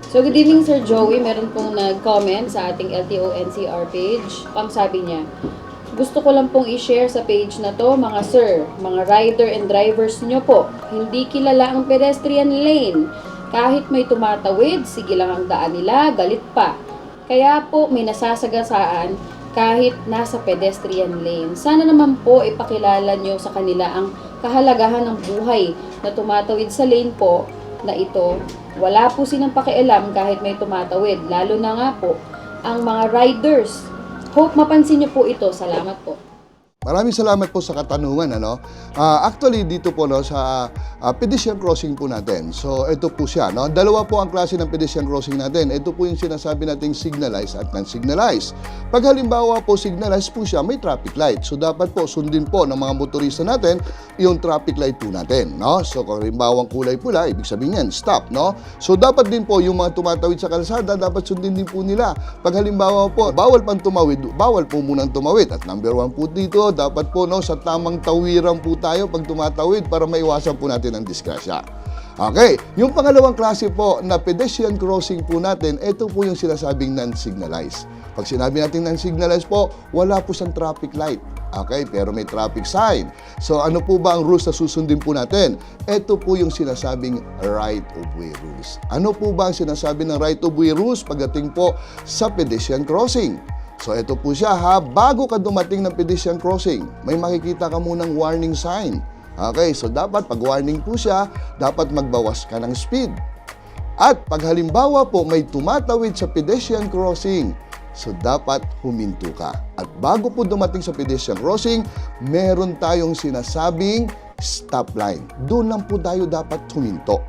So, good evening, Sir Joey. Meron pong nag-comment sa ating LTO NCR page. Ang sabi niya, gusto ko lang pong i-share sa page na to, mga sir, mga rider and drivers nyo po. Hindi kilala ang pedestrian lane. Kahit may tumatawid, sige lang ang daan nila, galit pa. Kaya po may nasasagasaan kahit nasa pedestrian lane. Sana naman po ipakilala nyo sa kanila ang kahalagahan ng buhay na tumatawid sa lane po na ito. Wala po silang pakialam kahit may tumatawid, lalo na nga po ang mga riders. Hope mapansin niyo po ito. Salamat po. Maraming salamat po sa katanungan. Actually, dito po sa pedestrian crossing po natin. So, ito po siya. Dalawa po ang klase ng pedestrian crossing natin. Ito po yung sinasabi nating signalized at non-signalized. Pag halimbawa po signalized po siya, may traffic light. So, dapat po sundin po ng mga motorista natin yung traffic light po natin. So, kung halimbawa kulay pula, ibig sabihin yan, stop. So, dapat din po yung mga tumatawid sa kalsada, dapat sundin din po nila. Pag halimbawa po, bawal pang tumawid, bawal po munang tumawid. At number 1 po dito, dapat po sa tamang tawiran po tayo pag tumatawid para maiwasan po natin ang disgrasya. Okay, yung pangalawang klase po na pedestrian crossing po natin, ito po yung sinasabing non-signalized. Pag sinabi natin non-signalized po, wala po siyang traffic light. Okay, pero may traffic sign. So ano po ba ang rules na susundin po natin? Ito po yung sinasabing right-of-way rules. Ano po ba ang sinasabi ng right-of-way rules pagdating po sa pedestrian crossing? So ito po siya ha, bago ka dumating ng pedestrian crossing, may makikita ka munang warning sign. Okay, so dapat pag warning po siya, dapat magbawas ka ng speed. At pag halimbawa po may tumatawid sa pedestrian crossing, so dapat huminto ka. At bago po dumating sa pedestrian crossing, meron tayong sinasabing stop line. Doon lang po tayo dapat huminto.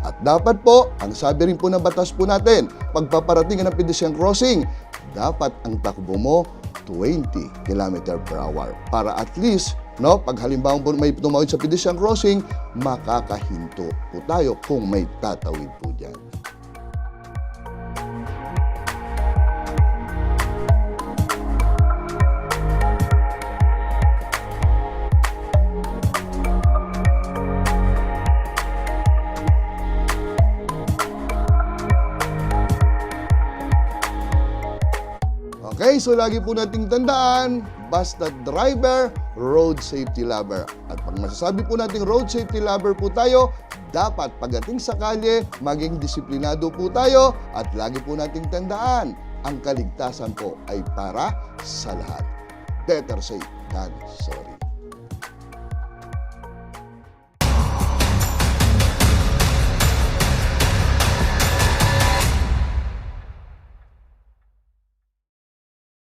At dapat po, ang sabi rin po ng batas po natin, pagpaparating ka ng pedestrian crossing, dapat ang takbo mo 20 km per hour. Para at least, pag halimbawa po may tumawid sa pedestrian crossing, makakahinto po tayo kung may tatawid po dyan. Okay, so lagi po nating tandaan, basta driver, road safety lover. At pag masasabi po nating road safety lover po tayo, dapat pagdating sa kalye, maging disiplinado po tayo at lagi po nating tandaan, ang kaligtasan po ay para sa lahat. Better safe than sorry.